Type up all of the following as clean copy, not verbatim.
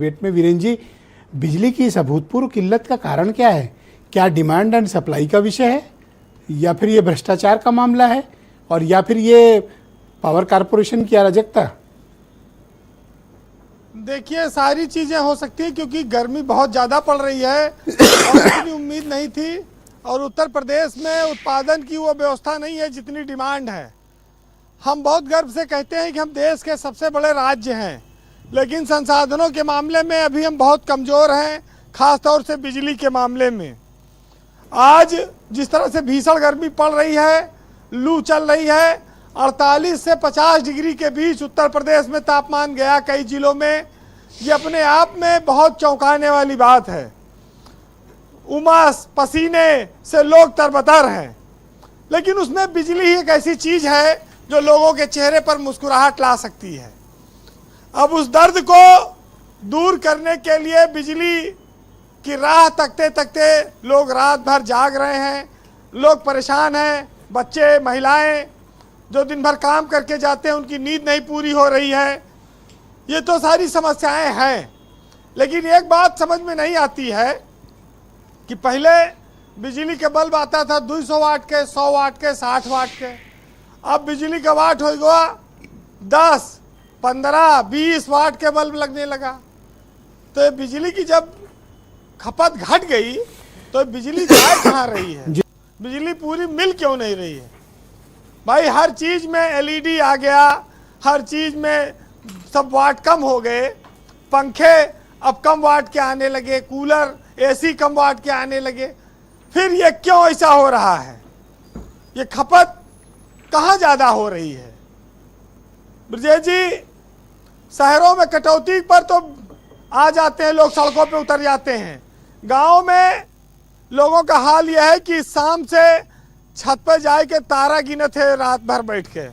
Wait में वीरेंद्र जी, बिजली की इस अभूतपूर्व किल्लत का कारण क्या है? क्या डिमांड एंड सप्लाई का विषय है, या फिर ये भ्रष्टाचार का मामला है, और या फिर ये पावर कारपोरेशन की अराजकता? देखिए, सारी चीजें हो सकती है क्योंकि गर्मी बहुत ज्यादा पड़ रही है और इतनी उम्मीद नहीं थी। और उत्तर प्रदेश में उत्पादन की वो व्यवस्था नहीं है जितनी डिमांड है। हम बहुत गर्व से कहते हैं कि हम देश के सबसे बड़े राज्य हैं, लेकिन संसाधनों के मामले में अभी हम बहुत कमज़ोर हैं, ख़ास तौर से बिजली के मामले में। आज जिस तरह से भीषण गर्मी पड़ रही है, लू चल रही है, 48 से 50 डिग्री के बीच उत्तर प्रदेश में तापमान गया कई जिलों में। ये अपने आप में बहुत चौंकाने वाली बात है। उमस पसीने से लोग तरबतर हैं, लेकिन उसमें बिजली ही एक ऐसी चीज़ है जो लोगों के चेहरे पर मुस्कुराहट ला सकती है। अब उस दर्द को दूर करने के लिए बिजली की राह तकते तकते लोग रात भर जाग रहे हैं, लोग परेशान हैं। बच्चे, महिलाएं जो दिन भर काम करके जाते हैं, उनकी नींद नहीं पूरी हो रही है। ये तो सारी समस्याएं हैं, लेकिन एक बात समझ में नहीं आती है कि पहले बिजली के बल्ब आता था 200 वाट के, 100 वाट के, 60 वाट के। अब बिजली का वाट हो गया 10, 15, 20 वाट के बल्ब लगने लगा। तो ये बिजली की जब खपत घट गई तो बिजली जा कहाँ रही है? बिजली पूरी मिल क्यों नहीं रही है? भाई, हर चीज़ में एलईडी आ गया, हर चीज़ में सब वाट कम हो गए। पंखे अब कम वाट के आने लगे, कूलर एसी कम वाट के आने लगे। फिर ये क्यों ऐसा हो रहा है? ये खपत कहाँ ज़्यादा हो रही है? ब्रजेश जी, शहरों में कटौती पर तो आ जाते हैं लोग, सड़कों पे उतर जाते हैं। गांव में लोगों का हाल यह है कि शाम से छत पर जाए के तारा गिनत है रात भर बैठ के,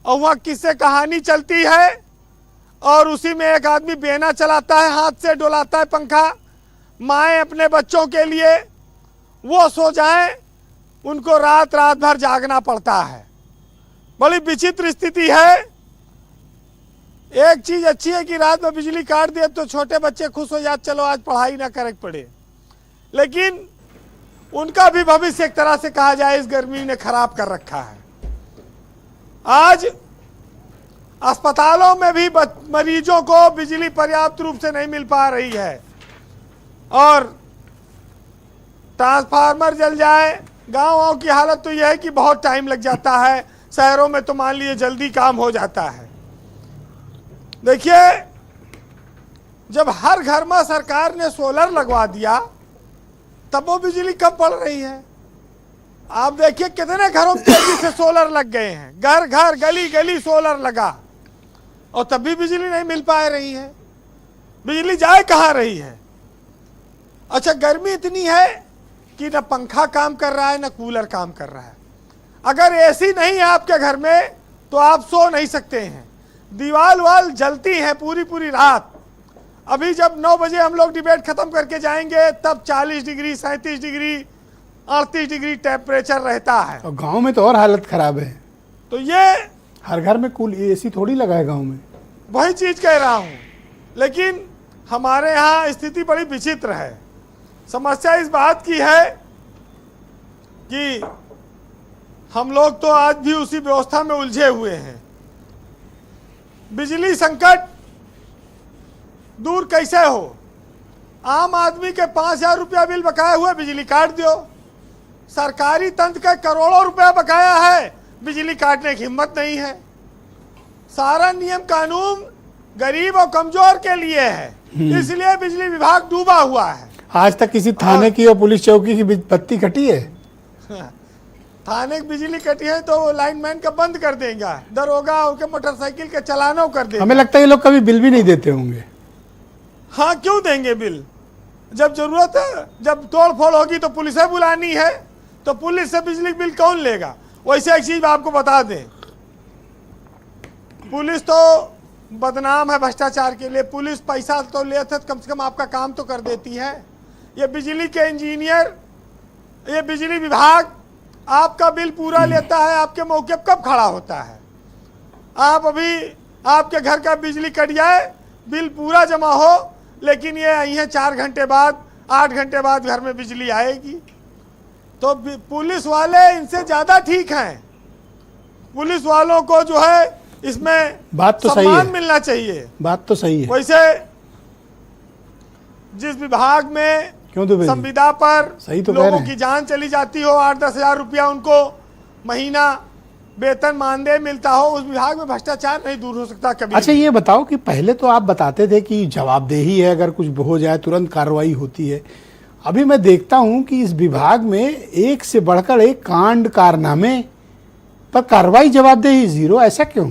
और वहाँ किससे कहानी चलती है, और उसी में एक आदमी बेना चलाता है, हाथ से डुलाता है पंखा। माएँ अपने बच्चों के लिए वो सो जाएं, उनको रात रात भर जागना पड़ता है। बड़ी विचित्र स्थिति है। एक चीज़ अच्छी है कि रात में बिजली काट दिए तो छोटे बच्चे खुश हो जाते, चलो आज पढ़ाई ना करे पड़े, लेकिन उनका भी भविष्य एक तरह से कहा जाए इस गर्मी ने खराब कर रखा है। आज अस्पतालों में भी मरीजों को बिजली पर्याप्त रूप से नहीं मिल पा रही है, और ट्रांसफार्मर जल जाए। गाँव की हालत तो यह है कि बहुत टाइम लग जाता है, शहरों में तो मान लीजिए जल्दी काम हो जाता है। देखिए, जब हर घर में सरकार ने सोलर लगवा दिया तब वो बिजली कम पड़ रही है। आप देखिए कितने घरों में तेजी से सोलर लग गए हैं, घर घर गली गली सोलर लगा, और तब भी बिजली नहीं मिल पा रही है। बिजली जाए कहाँ रही है? अच्छा, गर्मी इतनी है कि न पंखा काम कर रहा है, न कूलर काम कर रहा है। अगर एसी नहीं है आपके घर में तो आप सो नहीं सकते हैं। दीवार वाल जलती है पूरी पूरी रात। अभी जब 9 बजे हम लोग डिबेट खत्म करके जाएंगे तब 40 डिग्री, 37 डिग्री, 38 डिग्री टेम्परेचर रहता है। और गांव में तो और हालत खराब है। तो ये हर घर में कूल एसी थोड़ी लगा है गाँव में। वही चीज कह रहा हूँ, लेकिन हमारे यहाँ स्थिति बड़ी विचित्र है। समस्या इस बात की है कि हम लोग तो आज भी उसी व्यवस्था में उलझे हुए हैं। बिजली संकट दूर कैसे हो? आम आदमी के 5,000 रुपया बिल बकाया हुआ, बिजली काट दो। सरकारी तंत्र का करोड़ों रुपया बकाया है, बिजली काटने की हिम्मत नहीं है। सारा नियम कानून गरीब और कमजोर के लिए है, इसलिए बिजली विभाग डूबा हुआ है। आज तक किसी थाने की और पुलिस चौकी की बत्ती कटी है? थाने की बिजली कटी है तो लाइनमैन का बंद कर देगा, दरोगा उनके मोटरसाइकिल के चलानों कर देगा। हमें लगता है ये लोग कभी बिल भी नहीं देते होंगे। हाँ, क्यों देंगे बिल? जब जरूरत है, जब तोड़ फोड़ होगी तो पुलिस बुलानी है, तो पुलिस से बिजली बिल कौन लेगा? वैसे एक चीज आपको बता दें, पुलिस तो बदनाम है भ्रष्टाचार के लिए। पुलिस पैसा तो लेते कम से कम आपका काम तो कर देती है। ये बिजली के इंजीनियर, ये बिजली विभाग आपका बिल पूरा लेता है, आपके मौके पर कब खड़ा होता है? आप अभी आपके घर का बिजली कट जाए, बिल पूरा जमा हो लेकिन ये आई है 4 घंटे बाद, 8 घंटे बाद घर में बिजली आएगी। तो पुलिस वाले इनसे ज़्यादा ठीक हैं। पुलिस वालों को जो है इसमें बात तो सही सम्मान है, मिलना चाहिए। बात तो सही है। वैसे जिस विभाग में क्यों तो संविदा पर सही तो कह लोगों रहे हैं। की जान चली जाती हो, 8-10 हज़ार रुपया उनको महीना वेतन मानदेय मिलता हो, उस विभाग में भ्रष्टाचार नहीं दूर हो सकता कभी। अच्छा ये बताओ कि पहले तो आप बताते थे कि जवाबदेही है, अगर कुछ हो जाए तुरंत कार्रवाई होती है। अभी मैं देखता हूं कि इस विभाग में एक से बढ़कर एक कांड कारनामे पर कार्रवाई जवाबदेही जीरो, ऐसा क्यों?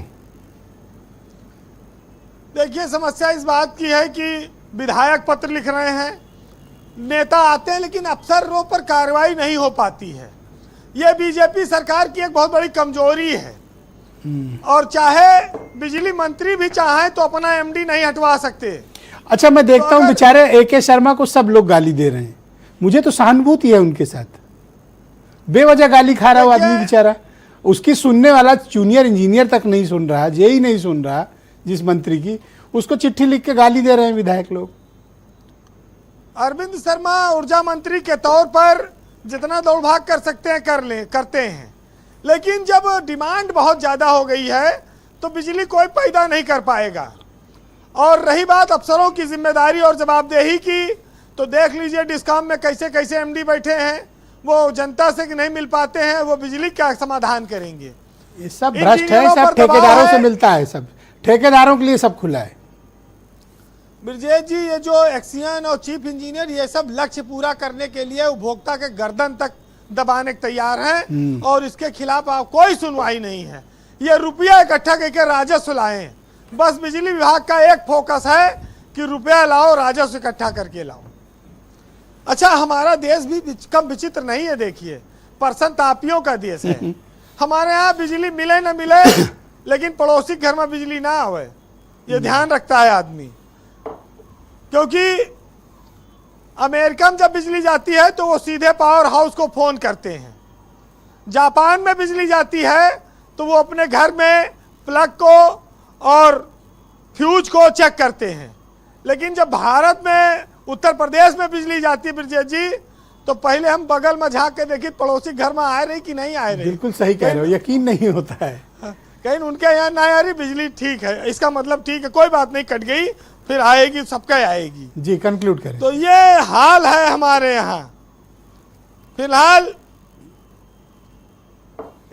देखिए, समस्या इस बात की है कि विधायक पत्र लिख रहे हैं, नेता आते हैं, लेकिन अफसरों पर कार्रवाई नहीं हो पाती है। यह बीजेपी सरकार की एक बहुत बड़ी कमजोरी है। और चाहे बिजली मंत्री भी चाहे तो अपना एमडी नहीं हटवा सकते। अच्छा मैं देखता हूं बेचारे AK शर्मा को सब लोग गाली दे रहे हैं, मुझे तो सहानुभूति है उनके साथ। बेवजह गाली खा रहा वो आदमी बेचारा, उसकी सुनने वाला जूनियर इंजीनियर तक नहीं सुन रहा, जेई नहीं सुन रहा, जिस मंत्री की, उसको चिट्ठी लिख के गाली दे रहे हैं विधायक लोग। अरविंद शर्मा ऊर्जा मंत्री के तौर पर जितना दौड़ भाग कर सकते हैं करते हैं, लेकिन जब डिमांड बहुत ज़्यादा हो गई है तो बिजली कोई पैदा नहीं कर पाएगा। और रही बात अफसरों की जिम्मेदारी और जवाबदेही की, तो देख लीजिए डिस्कॉम में कैसे कैसे एमडी बैठे हैं, वो जनता से नहीं मिल पाते हैं, वो बिजली का समाधान करेंगे। ये सब भ्रष्ट है, सब ठेकेदारों से मिलता है, सब ठेकेदारों के लिए सब खुला है। ब्रजेश जी, ये जो एक्सियन और चीफ इंजीनियर, ये सब लक्ष्य पूरा करने के लिए उपभोक्ता के गर्दन तक दबाने के तैयार हैं और इसके खिलाफ आप कोई सुनवाई नहीं है। ये रुपया इकट्ठा करके राजस्व लाएं, बस बिजली विभाग का एक फोकस है कि रुपया लाओ, राजस्व इकट्ठा करके लाओ। अच्छा, हमारा देश भी कम विचित्र नहीं है। देखिए, परसंतापियों का देश है। हमारे यहाँ बिजली मिले न मिले, लेकिन पड़ोसी घर में बिजली ना आवे, ये ध्यान रखता है आदमी। क्योंकि अमेरिका में जब बिजली जाती है तो वो सीधे पावर हाउस को फोन करते हैं। जापान में बिजली जाती है तो वो अपने घर में प्लग को और फ्यूज को चेक करते हैं। लेकिन जब भारत में उत्तर प्रदेश में बिजली जाती है ब्रजेश जी, तो पहले हम बगल में झांक के देखिए पड़ोसी घर में आ रही कि नहीं आ रही। बिल्कुल सही कह रहे हो, यकीन नहीं होता है। कहीं उनके यहाँ ना आ रही बिजली, ठीक है, इसका मतलब ठीक है, कोई बात नहीं, कट गई, फिर आएगी, सबका आएगी। जी कंक्लूड करें। तो ये हाल है हमारे यहाँ। फिलहाल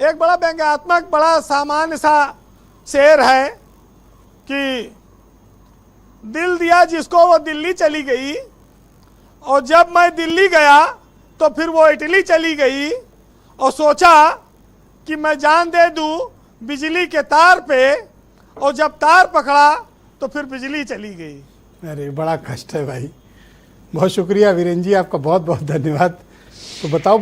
एक बड़ा व्यंग्यात्मक, बड़ा सामान्य सा शेर है कि दिल दिया जिसको वो दिल्ली चली गई, और जब मैं दिल्ली गया तो फिर वो इटली चली गई, और सोचा कि मैं जान दे दूं बिजली के तार पे, और जब तार पकड़ा तो फिर बिजली चली गई। अरे बड़ा कष्ट है भाई। बहुत शुक्रिया वीरेंद्र जी, आपका बहुत बहुत धन्यवाद। तो बताओ